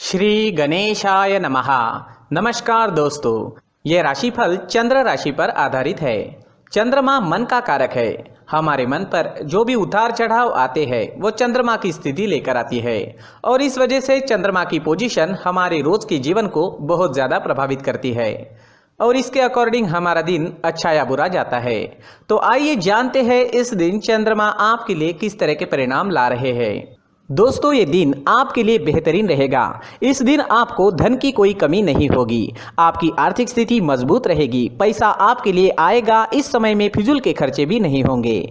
श्री गणेशाय नमः। नमस्कार दोस्तों, ये राशिफल चंद्र राशि पर आधारित है। चंद्रमा मन का कारक है। हमारे मन पर जो भी उतार चढ़ाव आते हैं वो चंद्रमा की स्थिति लेकर आती है और इस वजह से चंद्रमा की पोजीशन हमारे रोज के जीवन को बहुत ज़्यादा प्रभावित करती है और इसके अकॉर्डिंग हमारा दिन अच्छा या बुरा जाता है। तो आइए जानते हैं इस दिन चंद्रमा आपके लिए किस तरह के परिणाम ला रहे हैं। दोस्तों, ये दिन आपके लिए बेहतरीन रहेगा। इस दिन आपको धन की कोई कमी नहीं होगी। आपकी आर्थिक स्थिति मजबूत रहेगी। पैसा आपके लिए आएगा। इस समय में फिजूल के खर्चे भी नहीं होंगे।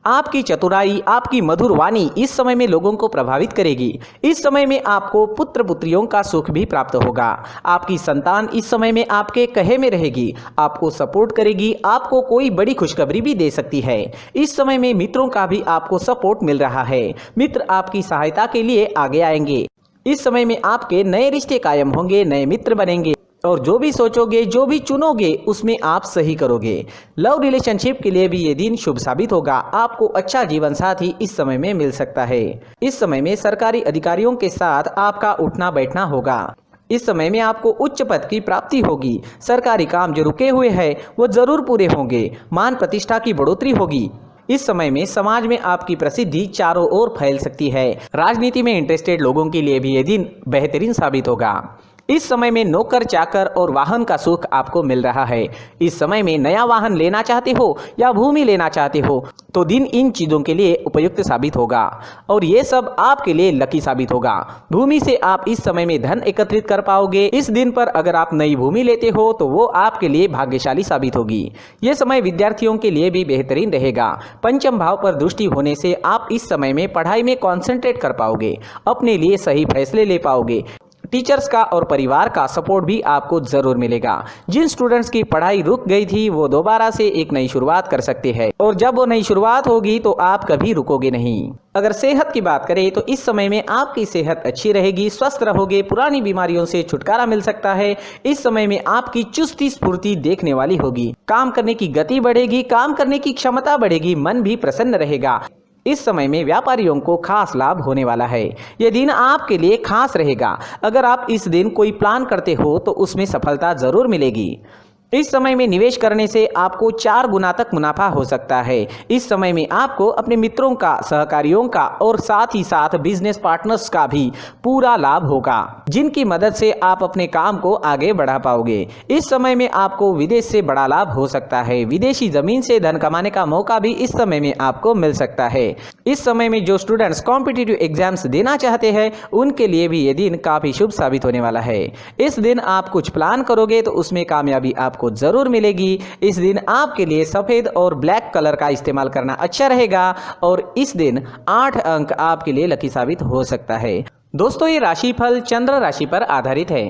आपकी चतुराई, आपकी मधुर वाणी इस समय में लोगों को प्रभावित करेगी। इस समय में आपको पुत्र पुत्रियों का सुख भी प्राप्त होगा। आपकी संतान इस समय में आपके कहे में रहेगी, आपको सपोर्ट करेगी, आपको कोई बड़ी खुशखबरी भी दे सकती है। इस समय में मित्रों का भी आपको सपोर्ट मिल रहा है। मित्र आपकी सहायता के लिए आगे आएंगे। इस समय में आपके नए रिश्ते कायम होंगे, नए मित्र बनेंगे और जो भी सोचोगे, जो भी चुनोगे उसमें आप सही करोगे। लव रिलेशनशिप के लिए भी ये दिन शुभ साबित होगा। आपको अच्छा जीवन साथी इस समय में मिल सकता है। इस समय में सरकारी अधिकारियों के साथ आपका उठना बैठना होगा। इस समय में आपको उच्च पद की प्राप्ति होगी। सरकारी काम जो रुके हुए हैं वो जरूर पूरे होंगे। मान प्रतिष्ठा की बढ़ोतरी होगी। इस समय में समाज में आपकी प्रसिद्धि चारों ओर फैल सकती है। राजनीति में इंटरेस्टेड लोगों के लिए भी ये दिन बेहतरीन साबित होगा। इस समय में नौकर चाकर और वाहन का सुख आपको मिल रहा है। इस समय में नया वाहन लेना चाहते हो या भूमि लेना चाहते हो तो दिन इन चीज़ों के लिए उपयुक्त साबित होगा और ये सब आपके लिए लकी साबित होगा। भूमि से आप इस समय में धन एकत्रित कर पाओगे। इस दिन पर अगर आप नई भूमि लेते हो तो वो आपके लिए भाग्यशाली साबित होगी। ये समय विद्यार्थियों के लिए भी बेहतरीन रहेगा। पंचम भाव पर दृष्टि होने से आप इस समय में पढ़ाई में कॉन्सेंट्रेट कर पाओगे, अपने लिए सही फैसले ले पाओगे। टीचर्स का और परिवार का सपोर्ट भी आपको जरूर मिलेगा। जिन स्टूडेंट्स की पढ़ाई रुक गई थी वो दोबारा से एक नई शुरुआत कर सकते हैं और जब वो नई शुरुआत होगी तो आप कभी रुकोगे नहीं। अगर सेहत की बात करें तो इस समय में आपकी सेहत अच्छी रहेगी, स्वस्थ रहोगे, पुरानी बीमारियों से छुटकारा मिल सकता है। इस समय में आपकी चुस्ती स्फूर्ति देखने वाली होगी। काम करने की गति बढ़ेगी, काम करने की क्षमता बढ़ेगी, मन भी प्रसन्न रहेगा। इस समय में व्यापारियों को खास लाभ होने वाला है। यह दिन आपके लिए खास रहेगा। अगर आप इस दिन कोई प्लान करते हो तो उसमें सफलता जरूर मिलेगी। इस समय में निवेश करने से आपको 4 गुना तक मुनाफा हो सकता है। इस समय में आपको अपने मित्रों का, सहकारियों का और साथ ही साथ बिजनेस पार्टनर्स का भी पूरा लाभ होगा, जिनकी मदद से आप अपने काम को आगे बढ़ा पाओगे। इस समय में आपको विदेश से बड़ा लाभ हो सकता है। विदेशी जमीन से धन कमाने का मौका भी इस समय में आपको मिल सकता है। इस समय में जो स्टूडेंट्स कॉम्पिटिटिव एग्जाम्स देना चाहते हैं उनके लिए भी ये दिन काफी शुभ साबित होने वाला है। इस दिन आप कुछ प्लान करोगे तो उसमें कामयाबी आपको जरूर मिलेगी। इस दिन आपके लिए सफेद और ब्लैक कलर का इस्तेमाल करना अच्छा रहेगा और इस दिन 8 अंक आपके लिए लकी साबित हो सकता है। दोस्तों, ये राशिफल चंद्र राशि पर आधारित है,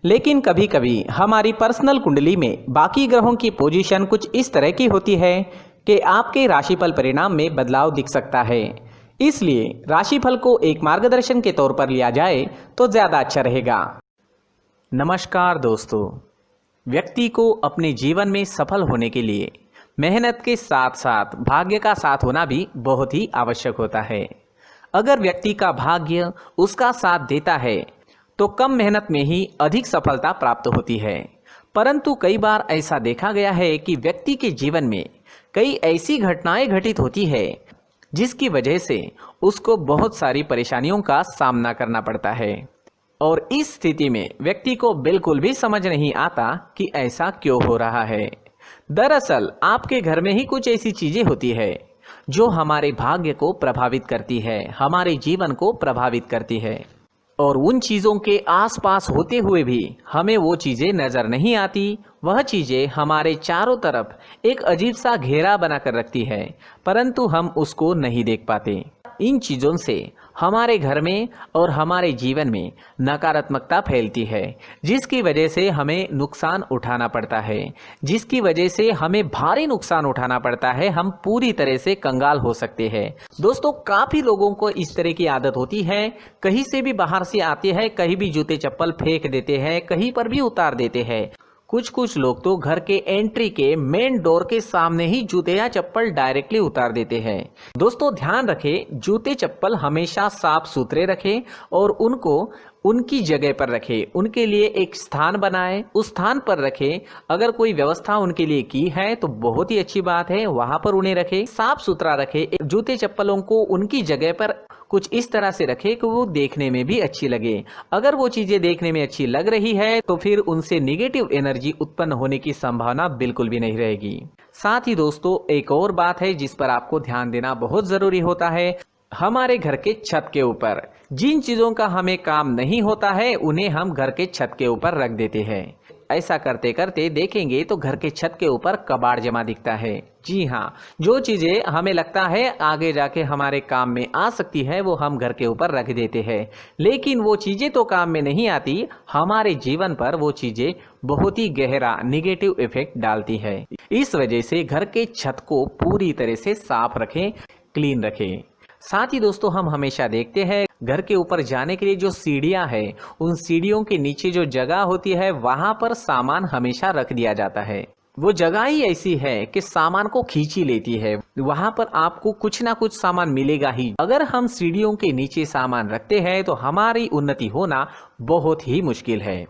लेकिन कभी कभी हमारी पर्सनल कुंडली में बाकी ग्रहों की पोजीशन कुछ इस तरह की होती है कि आपके राशिफल परिणाम में बदलाव दिख सकता है। इसलिए राशिफल को एक मार्गदर्शन के तौर पर लिया जाए तो ज्यादा अच्छा रहेगा। नमस्कार दोस्तों, व्यक्ति को अपने जीवन में सफल होने के लिए मेहनत के साथ साथ भाग्य का साथ होना भी बहुत ही आवश्यक होता है। अगर व्यक्ति का भाग्य उसका साथ देता है तो कम मेहनत में ही अधिक सफलता प्राप्त होती है। परंतु कई बार ऐसा देखा गया है कि व्यक्ति के जीवन में कई ऐसी घटनाएं घटित होती है जिसकी वजह से उसको बहुत सारी परेशानियों का सामना करना पड़ता है और इस स्थिति में व्यक्ति को बिल्कुल भी समझ नहीं आता कि ऐसा क्यों हो रहा है। दरअसल आपके घर में ही कुछ ऐसी चीजें होती है जो हमारे भाग्य को प्रभावित करती है, हमारे जीवन को प्रभावित करती है और उन चीज़ों के आसपास होते हुए भी हमें वो चीज़ें नज़र नहीं आती। वह चीज़ें हमारे चारों तरफ एक अजीब सा घेरा बनाकर रखती है, परंतु हम उसको नहीं देख पाते। इन चीज़ों से हमारे घर में और हमारे जीवन में नकारात्मकता फैलती है, जिसकी वजह से हमें नुकसान उठाना पड़ता है, जिसकी वजह से हमें भारी नुकसान उठाना पड़ता है। हम पूरी तरह से कंगाल हो सकते हैं। दोस्तों, काफ़ी लोगों को इस तरह की आदत होती है, कहीं से भी बाहर से आते हैं, कहीं भी जूते चप्पल फेंक देते हैं, कहीं पर भी उतार देते हैं। कुछ लोग तो घर के एंट्री के मेन डोर के सामने ही जूते या चप्पल डायरेक्टली उतार देते हैं। दोस्तों ध्यान रखें, जूते चप्पल हमेशा साफ सुथरे रखें और उनको उनकी जगह पर रखें, उनके लिए एक स्थान बनाएं, उस स्थान पर रखें। अगर कोई व्यवस्था उनके लिए की है तो बहुत ही अच्छी बात है, वहां पर उन्हें रखें, साफ सुथरा रखें। जूते चप्पलों को उनकी जगह पर कुछ इस तरह से रखें कि वो देखने में भी अच्छी लगे। अगर वो चीजें देखने में अच्छी लग रही है तो फिर उनसे निगेटिव एनर्जी उत्पन्न होने की संभावना बिल्कुल भी नहीं रहेगी। साथ ही दोस्तों, एक और बात है जिस पर आपको ध्यान देना बहुत जरूरी होता है। हमारे घर के छत के ऊपर जिन चीजों का हमें काम नहीं होता है उन्हें हम घर के छत के ऊपर रख देते हैं। ऐसा करते करते देखेंगे तो घर के छत के ऊपर कबाड़ जमा दिखता है। जी हाँ, जो चीजें हमें लगता है आगे जाके हमारे काम में आ सकती है वो हम घर के ऊपर रख देते हैं, लेकिन वो चीजें तो काम में नहीं आती, हमारे जीवन पर वो चीजें बहुत ही गहरा निगेटिव इफेक्ट डालती है। इस वजह से घर के छत को पूरी तरह से साफ रखें, क्लीन रखें। साथ ही दोस्तों, हम हमेशा देखते हैं घर के ऊपर जाने के लिए जो सीढ़ियां हैं, उन सीढ़ियों के नीचे जो जगह होती है वहां पर सामान हमेशा रख दिया जाता है। वो जगह ही ऐसी है कि सामान को खींची लेती है, वहां पर आपको कुछ ना कुछ सामान मिलेगा ही। अगर हम सीढ़ियों के नीचे सामान रखते हैं तो हमारी उन्नति होना बहुत ही मुश्किल है।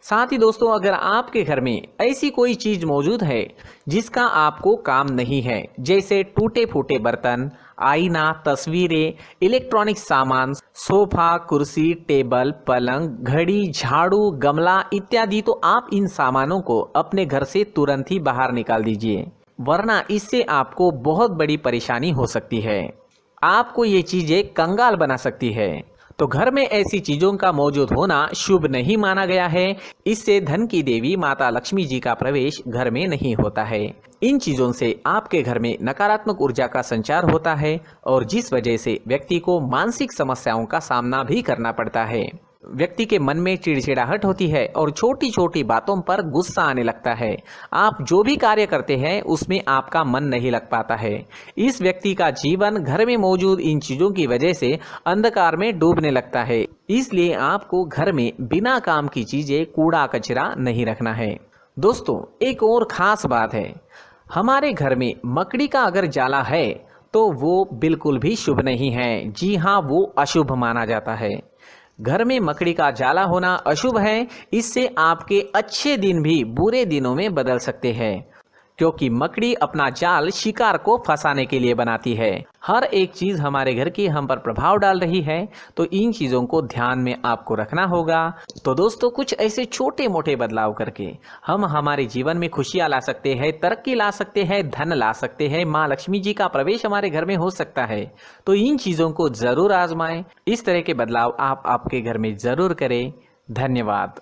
साथ ही दोस्तों, अगर आपके घर में ऐसी कोई चीज मौजूद है जिसका आपको काम नहीं है, जैसे टूटे फूटे बर्तन, आईना, तस्वीरें, इलेक्ट्रॉनिक सामान, सोफा, कुर्सी, टेबल, पलंग, घड़ी, झाड़ू, गमला इत्यादि, तो आप इन सामानों को अपने घर से तुरंत ही बाहर निकाल दीजिए, वरना इससे आपको बहुत बड़ी परेशानी हो सकती है। आपको ये चीजें कंगाल बना सकती है। तो घर में ऐसी चीजों का मौजूद होना शुभ नहीं माना गया है। इससे धन की देवी माता लक्ष्मी जी का प्रवेश घर में नहीं होता है। इन चीजों से आपके घर में नकारात्मक ऊर्जा का संचार होता है और जिस वजह से व्यक्ति को मानसिक समस्याओं का सामना भी करना पड़ता है। व्यक्ति के मन में चिड़चिड़ाहट होती है और छोटी छोटी बातों पर गुस्सा आने लगता है। आप जो भी कार्य करते हैं उसमें आपका मन नहीं लग पाता है। इस व्यक्ति का जीवन घर में मौजूद इन चीजों की वजह से अंधकार में डूबने लगता है। इसलिए आपको घर में बिना काम की चीजें, कूड़ा कचरा नहीं रखना है। दोस्तों, एक और खास बात है, हमारे घर में मकड़ी का अगर जाला है तो वो बिल्कुल भी शुभ नहीं है। जी हाँ, वो अशुभ माना जाता है। घर में मकड़ी का जाला होना अशुभ है। इससे आपके अच्छे दिन भी बुरे दिनों में बदल सकते हैं, क्योंकि मकड़ी अपना जाल शिकार को फंसाने के लिए बनाती है। हर एक चीज हमारे घर की हम पर प्रभाव डाल रही है, तो इन चीजों को ध्यान में आपको रखना होगा। तो दोस्तों, कुछ ऐसे छोटे मोटे बदलाव करके हम हमारे जीवन में खुशियां ला सकते हैं, तरक्की ला सकते हैं, धन ला सकते हैं, माँ लक्ष्मी जी का प्रवेश हमारे घर में हो सकता है। तो इन चीजों को जरूर आजमाएं। इस तरह के बदलाव आप आपके घर में जरूर करें। धन्यवाद।